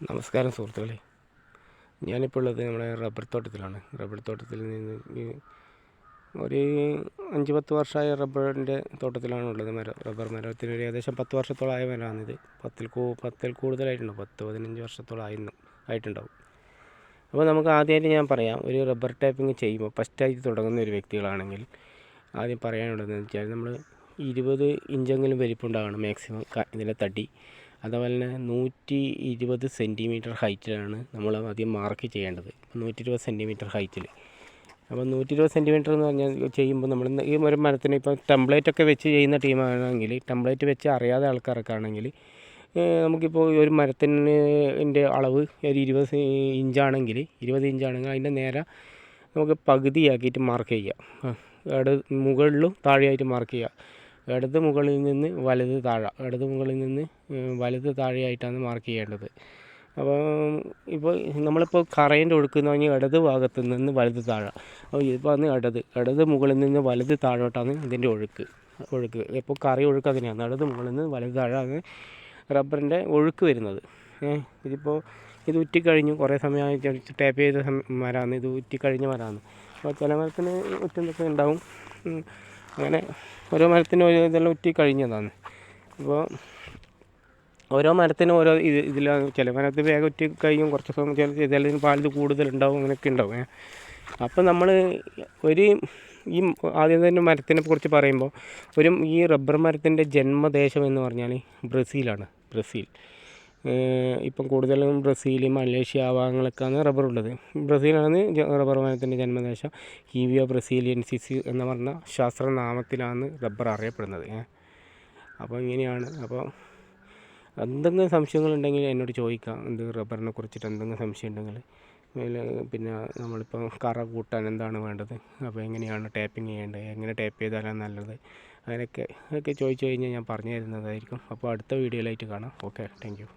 നമസ്കാരം സുഹൃത്തുക്കളെ, ഞാനിപ്പോൾ ഉള്ളത് നമ്മുടെ റബ്ബർ തോട്ടത്തിലാണ്. റബ്ബർ തോട്ടത്തിൽ നിന്ന് ഒരു 5-10 വർഷമായ റബ്ബറിൻ്റെ തോട്ടത്തിലാണ് ഉള്ളത്. റബ്ബർ മരത്തിന് ഏകദേശം 10 വർഷത്തോളമായ മരമാണിത്. 10ൽ കൂടുതലായിട്ടുണ്ടാവും, 10-15 വർഷത്തോളം ആയിട്ടുണ്ടാവും. അപ്പോൾ നമുക്ക് ആദ്യമായിട്ട് ഞാൻ പറയാം, ഒരു റബ്ബർ ടാപ്പിംഗ് ചെയ്യുമ്പോൾ ഫസ്റ്റായിട്ട് തുടങ്ങുന്ന ഒരു വ്യക്തികളാണെങ്കിൽ ആദ്യം പറയാനുള്ളതെന്ന് വെച്ചാൽ നമ്മൾ 20 ഇഞ്ചെങ്കിലും വലിപ്പമുണ്ടാകണം മാക്സിമം ഇതിൻ്റെ തടി. അതുപോലെ തന്നെ 120 സെൻറ്റിമീറ്റർ ഹൈറ്റിലാണ് നമ്മൾ ആദ്യം മാർക്ക് ചെയ്യേണ്ടത്. 120 സെൻറ്റിമീറ്റർ ഹൈറ്റിൽ. അപ്പോൾ 120 സെൻറ്റിമീറ്റർ എന്ന് പറഞ്ഞാൽ ചെയ്യുമ്പോൾ നമ്മൾ ഈ ഒരു മരത്തിന് ഇപ്പോൾ ടെംപ്ലേറ്റൊക്കെ വെച്ച് ചെയ്യുന്ന ടീമാണെങ്കിൽ, ടെംപ്ലേറ്റ് വെച്ച് അറിയാതെ ആൾക്കാരൊക്കെ ആണെങ്കിൽ നമുക്കിപ്പോൾ ഒരു മരത്തിൻ്റെ അളവ് ഒരു 20 ഇഞ്ചാണെങ്കിൽ അതിൻ്റെ നേരെ നമുക്ക് പകുതിയാക്കിയിട്ട് മാർക്ക് ചെയ്യാം. മുകളിലും താഴെയായിട്ട് മാർക്ക് ചെയ്യുക. ഇടത് മുകളിൽ നിന്ന് വലത് താഴെ, ഇടത് മുകളിൽ നിന്ന് വലത് താഴെയായിട്ടാണ് മാർക്ക് ചെയ്യേണ്ടത്. അപ്പോൾ ഇപ്പോൾ നമ്മളിപ്പോൾ കറേൻ്റെ ഒഴുക്കുന്ന പറഞ്ഞാൽ ഇടത് ഭാഗത്ത് നിന്ന് വലത് താഴെ. അപ്പോൾ ഇപ്പോൾ അന്ന് ഇടത് മുകളിൽ നിന്ന് വലത് താഴോട്ടാണ് ഇതിൻ്റെ ഒഴുക്ക്. ഇപ്പോൾ കറ ഒഴുക്ക് അതിനെയാണ്. ഇടത് മുകളിൽ നിന്ന് വലത് താഴെയാണ് റബ്ബറിൻ്റെ ഒഴുക്ക് വരുന്നത്. ഇത് ഉറ്റിക്കഴിഞ്ഞു, കുറേ സമയമായി ടാപ്പ് ചെയ്ത മരമാണ്. ഇത് ഉറ്റിക്കഴിഞ്ഞ മരമാണ്. അപ്പോൾ ചില മരത്തിന് ഉറ്റുന്നൊക്കെ ഉണ്ടാവും. അങ്ങനെ ഓരോ മരത്തിനും ഓരോ ഇതെല്ലാം ഉറ്റി കഴിഞ്ഞതാണ്. അപ്പോൾ ഓരോ മരത്തിനും ഓരോ ഇതിലാണ്. ചില മരത്തിൽ വേഗം ഉറ്റി കഴിയും, കുറച്ച് സമയം ചില ഇതെല്ലാം പാലിൽ കൂടുതലുണ്ടാവും, അങ്ങനെയൊക്കെ ഉണ്ടാവും. അപ്പോൾ നമ്മൾ ഈ ആദ്യം തന്നെ മരത്തിനെ കുറിച്ച് പറയുമ്പോൾ ഈ റബ്ബർ മരത്തിൻ്റെ ജന്മദേശം എന്ന് പറഞ്ഞാൽ ബ്രസീലാണ്. ഇപ്പം കൂടുതലും ബ്രസീൽ, മലേഷ്യ ഭാഗങ്ങളൊക്കെയാണ് റബ്ബറുള്ളത്. ബ്രസീലാണ് റബ്ബർ മരത്തിൻ്റെ ജന്മദേശം. ഹീവിയ ബ്രസീലിയൻസിസ് എന്ന് പറഞ്ഞ ശാസ്ത്രനാമത്തിലാണ് റബ്ബർ അറിയപ്പെടുന്നത്. അപ്പോൾ ഇങ്ങനെയാണ്. അപ്പോൾ എന്തെങ്കിലും സംശയങ്ങളുണ്ടെങ്കിൽ എന്നോട് ചോദിക്കാം. റബ്ബറിനെ കുറിച്ചിട്ട് എന്തെങ്കിലും സംശയം ഉണ്ടെങ്കിൽ. പിന്നെ നമ്മളിപ്പോൾ കറ കൂട്ടാൻ എന്താണ് വേണ്ടത്, അപ്പോൾ എങ്ങനെയാണ് ടാപ്പിംഗ് ചെയ്യേണ്ടത്, എങ്ങനെ ടാപ്പ് ചെയ്താലാണ് നല്ലത്, അതൊക്കെ ചോദിച്ചു കഴിഞ്ഞാൽ ഞാൻ പറഞ്ഞു തരുന്നതായിരിക്കും. അപ്പോൾ അടുത്ത വീഡിയോയിലായിട്ട് കാണാം. Okay, thank you.